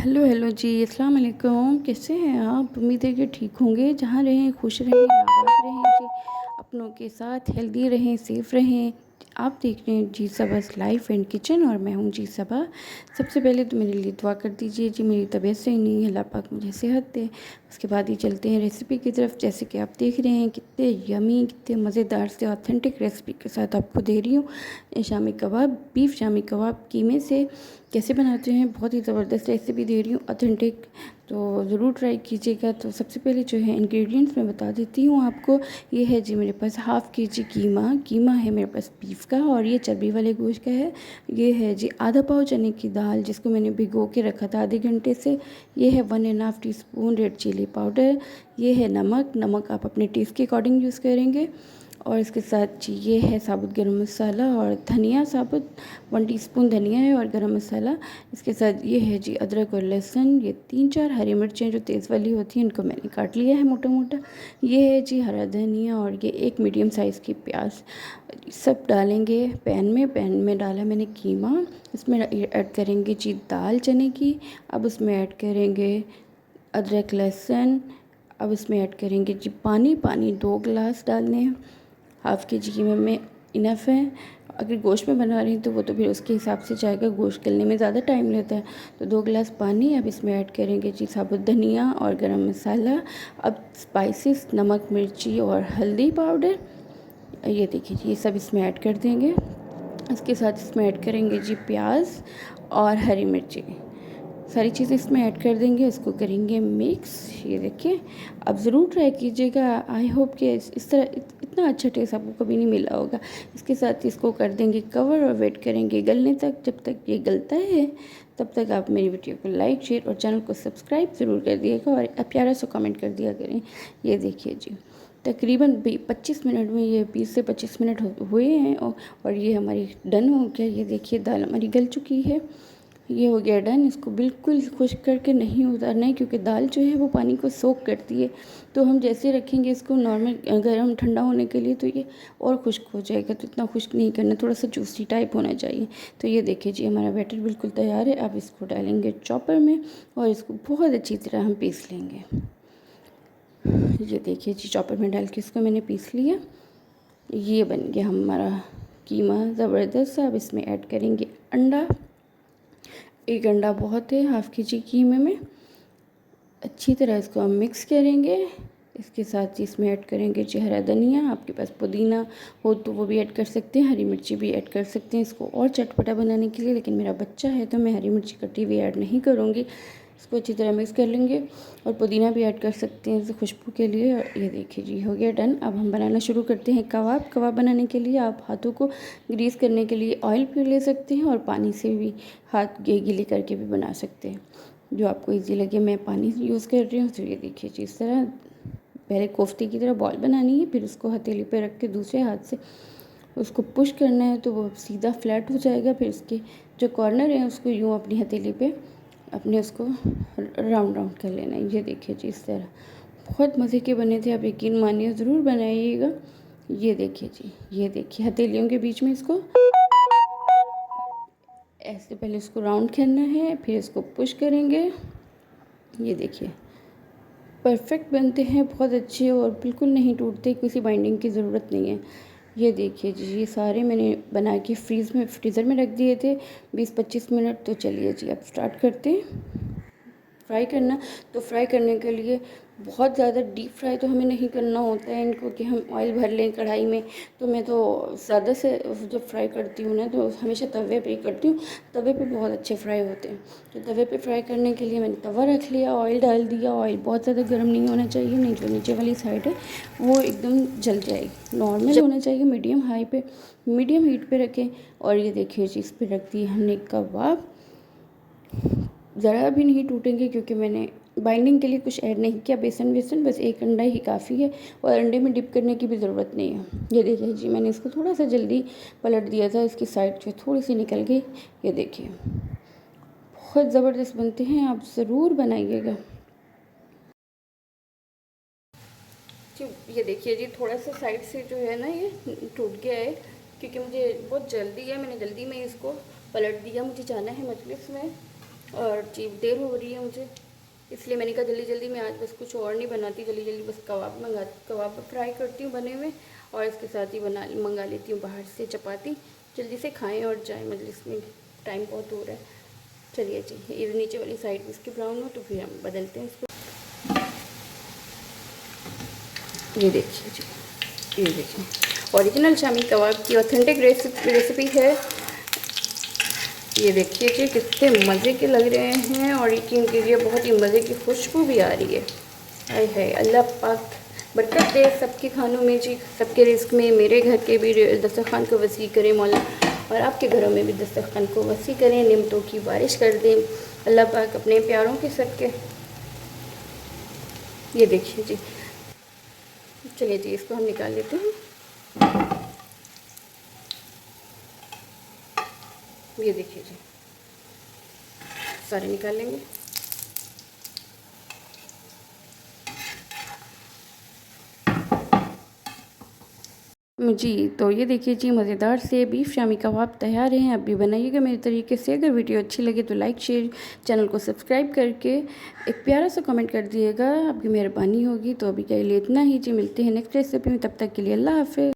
Hello hello जी, अस्सलाम वालेकुम। कैसे हैं आप? उम्मीद है कि ठीक होंगे। जहाँ रहें खुश रहें, आबाद रहें जी, अपनों के साथ हेल्दी रहें, सेफ़ रहें। आप देख रहे हैं जी सबा लाइफ एंड किचन और मैं हूँ जी सबा। सबसे पहले तो मेरे लिए दुआ कर दीजिए जी, मेरी तबीयत सही नहीं है, अल्लाह पाक मुझे सेहत दे। उसके बाद ही चलते हैं रेसिपी की तरफ। जैसे कि आप देख रहे हैं कितने यमी, कितने मज़ेदार से ऑथेंटिक रेसिपी के साथ आपको दे रही हूँ। शामी कबाब, बीफ शामी कबाब कीमे से कैसे बनाते हैं, बहुत ही ज़बरदस्त रेसिपी दे रही हूँ ऑथेंटिक, तो ज़रूर ट्राई कीजिएगा। तो सबसे पहले जो है इंग्रेडिएंट्स मैं बता देती हूँ आपको। ये है जी मेरे पास हाफ़ के जी कीमा है मेरे पास बीफ का, और ये चर्बी वाले गोश्त का है। ये है जी आधा पाव चने की दाल, जिसको मैंने भिगो के रखा था आधे घंटे से। ये है 1½ टीस्पून रेड चिली पाउडर। ये है नमक आप अपने टेस्ट के अकॉर्डिंग यूज़ करेंगे। और इसके साथ जी ये है साबुत गरम मसाला और धनिया साबुत, 1 टीस्पून धनिया है और गरम मसाला। इसके साथ ये है जी अदरक और लहसुन, ये 3-4 हरी मिर्चें जो तेज़ वाली होती हैं, इनको मैंने काट लिया है मोटा मोटा। ये है जी हरा धनिया और ये एक मीडियम साइज़ की प्याज। सब डालेंगे पैन में डाला मैंने कीमा। इसमें ऐड करेंगे जी दाल चने की। अब उसमें ऐड करेंगे अदरक लहसुन। अब इसमें ऐड करेंगे जी पानी 2 गिलास डालने हैं। हाफ़ के जी में इनफ है। अगर गोश्त में बना रही हैं तो वो तो फिर उसके हिसाब से जाएगा, गोश्त गलने में ज़्यादा टाइम लेता है। तो 2 गिलास पानी। अब इसमें ऐड करेंगे जी साबुत धनिया और गरम मसाला। अब स्पाइसेस नमक मिर्ची और हल्दी पाउडर, ये देखिए जी ये सब इसमें ऐड कर देंगे। इसके साथ इसमें ऐड करेंगे जी प्याज और हरी मिर्ची, सारी चीज़ें इसमें ऐड कर देंगे, इसको करेंगे मिक्स। ये देखिए, आप ज़रूर ट्राई कीजिएगा। आई होप कि इस तरह इतना अच्छा टेस्ट आपको कभी नहीं मिला होगा। इसके साथ इसको कर देंगे कवर और वेट करेंगे गलने तक। जब तक ये गलता है तब तक आप मेरी वीडियो को लाइक शेयर और चैनल को सब्सक्राइब ज़रूर कर दिएगा और प्यारा सा कमेंट कर दिया करें। ये देखिए जी तकरीबन 25 मिनट में, ये 20 से 25 मिनट हुए हैं और ये हमारी डन हो गया। ये देखिए दाल हमारी गल चुकी है, ये हो गया डन। इसको बिल्कुल खुश्क करके नहीं उतारना है, क्योंकि दाल जो है वो पानी को सोख करती है। तो हम जैसे रखेंगे इसको नॉर्मल गर्म ठंडा होने के लिए तो ये और खुश्क हो जाएगा। तो इतना खुश्क नहीं करना, थोड़ा सा जूसी टाइप होना चाहिए। तो ये देखिए जी हमारा बैटर बिल्कुल तैयार है। अब इसको डालेंगे चॉपर में और इसको बहुत अच्छी तरह हम पीस लेंगे। ये देखिए जी चॉपर में डाल के इसको मैंने पीस लिया। ये बन गया हमारा कीमा ज़बरदस्त। अब इसमें ऐड करेंगे अंडा। 1 अंडा बहुत है हाफ़ के जी कीमे में। अच्छी तरह इसको हम मिक्स करेंगे। इसके साथ ही इसमें ऐड करेंगे जी हरा धनिया, आपके पास पुदीना हो तो वो भी ऐड कर सकते हैं, हरी मिर्ची भी ऐड कर सकते हैं इसको और चटपटा बनाने के लिए। लेकिन मेरा बच्चा है तो मैं हरी मिर्ची कटी हुई ऐड नहीं करूँगी। इसको अच्छी तरह मिक्स कर लेंगे और पुदीना भी ऐड कर सकते हैं इसे खुशबू के लिए। और ये देखिए जी हो गया डन। अब हम बनाना शुरू करते हैं कबाब बनाने के लिए आप हाथों को ग्रीस करने के लिए ऑयल भी ले सकते हैं और पानी से भी हाथ गीले करके भी बना सकते हैं, जो आपको इजी लगे। मैं पानी यूज़ कर रही हूँ। तो ये देखिए जी इस तरह पहले कोफ्ते की तरह बॉल बनानी है, फिर उसको हथेली पे रख के दूसरे हाथ से उसको पुश करना है तो वो सीधा फ्लैट हो जाएगा। फिर उसके जो कॉर्नर है उसको यूँ अपनी हथेली पे अपने उसको राउंड कर लेना है। ये देखिए जी इस तरह बहुत मज़े के बने थे, आप यकीन मानिए ज़रूर बनाइएगा। ये देखिए जी, ये देखिए हथेलियों के बीच में इसको ऐसे पहले इसको राउंड करना है, फिर इसको पुश करेंगे। ये देखिए परफेक्ट बनते हैं, बहुत अच्छे और बिल्कुल नहीं टूटते, किसी बाइंडिंग की ज़रूरत नहीं है। ये देखिए जी ये सारे मैंने बना के फ्रीज़र में रख दिए थे 20-25 मिनट। तो चलिए जी अब स्टार्ट करते हैं फ्राई करना। तो फ्राई करने के लिए बहुत ज़्यादा डीप फ्राई तो हमें नहीं करना होता है इनको कि हम ऑयल भर लें कढ़ाई में। तो मैं तो ज़्यादा से जब फ्राई करती हूँ ना तो हमेशा तवे पे ही करती हूँ। तवे पे बहुत अच्छे फ्राई होते हैं। तो तवे पे फ्राई करने के लिए मैंने तवा रख लिया, ऑयल डाल दिया। ऑयल बहुत ज़्यादा गर्म नहीं होना चाहिए, नहीं जो नीचे वाली साइड है वो एकदम जल जाएगी। नॉर्मल होना चाहिए, मीडियम हीट पे रखें। और ये देखिए जी इस पर रख दिए हमने कबाब। ज़रा भी नहीं टूटेंगे क्योंकि मैंने बाइंडिंग के लिए कुछ ऐड नहीं किया, बेसन बस 1 अंडा ही काफ़ी है और अंडे में डिप करने की भी ज़रूरत नहीं है। ये देखिए जी मैंने इसको थोड़ा सा जल्दी पलट दिया था, इसकी साइड जो थोड़ी सी निकल गई। ये देखिए बहुत ज़बरदस्त बनते हैं, आप ज़रूर बनाइएगा। ये देखिए जी थोड़ा सा साइड से जो है ना ये टूट गया है, क्योंकि मुझे बहुत जल्दी है, मैंने जल्दी में इसको पलट दिया। मुझे जाना है मजलिस में और जी देर हो रही है मुझे, इसलिए मैंने कहा जल्दी जल्दी मैं आज बस कुछ और नहीं बनाती, जल्दी जल्दी बस कबाब फ्राई करती हूँ बने हुए, और इसके साथ ही मंगा लेती हूँ बाहर से चपाती, जल्दी से खाएं और जाएं, मजलिस में टाइम बहुत हो रहा है। चलिए जी, ये नीचे वाली साइड इसकी ब्राउन हो तो फिर हम बदलते हैं इसको। ये देखिए जी, ये देखिए ओरिजिनल शामी कबाब की ऑथेंटिक रेसिपी है। ये देखिए जी कितने मज़े के लग रहे हैं, और यकीन कीजिए बहुत ही मज़े की खुशबू भी आ रही है। आय है, अल्लाह पाक बरकत दे सबके खानों में जी, सबके रिस्क में, मेरे घर के भी दस्तरखान को वसी करें मौला, और आपके घरों में भी दस्तरखान को वसी करें, निमतों की बारिश कर दें अल्लाह पाक अपने प्यारों के सदके। ये देखिए जी, चलिए जी इसको हम निकाल लेते हैं। ये देखिए जी, सारे निकाल लेंगे। जी, तो ये देखिए जी मज़ेदार से बीफ शामी कबाब तैयार हैं। आप भी बनाइएगा मेरे तरीके से। अगर वीडियो अच्छी लगे तो लाइक शेयर, चैनल को सब्सक्राइब करके एक प्यारा सा कमेंट कर दिएगा, आपकी मेहरबानी होगी। तो अभी के लिए इतना ही जी, मिलते हैं नेक्स्ट रेसिपी में, तब तक के लिए अल्लाह हाफ़िज़।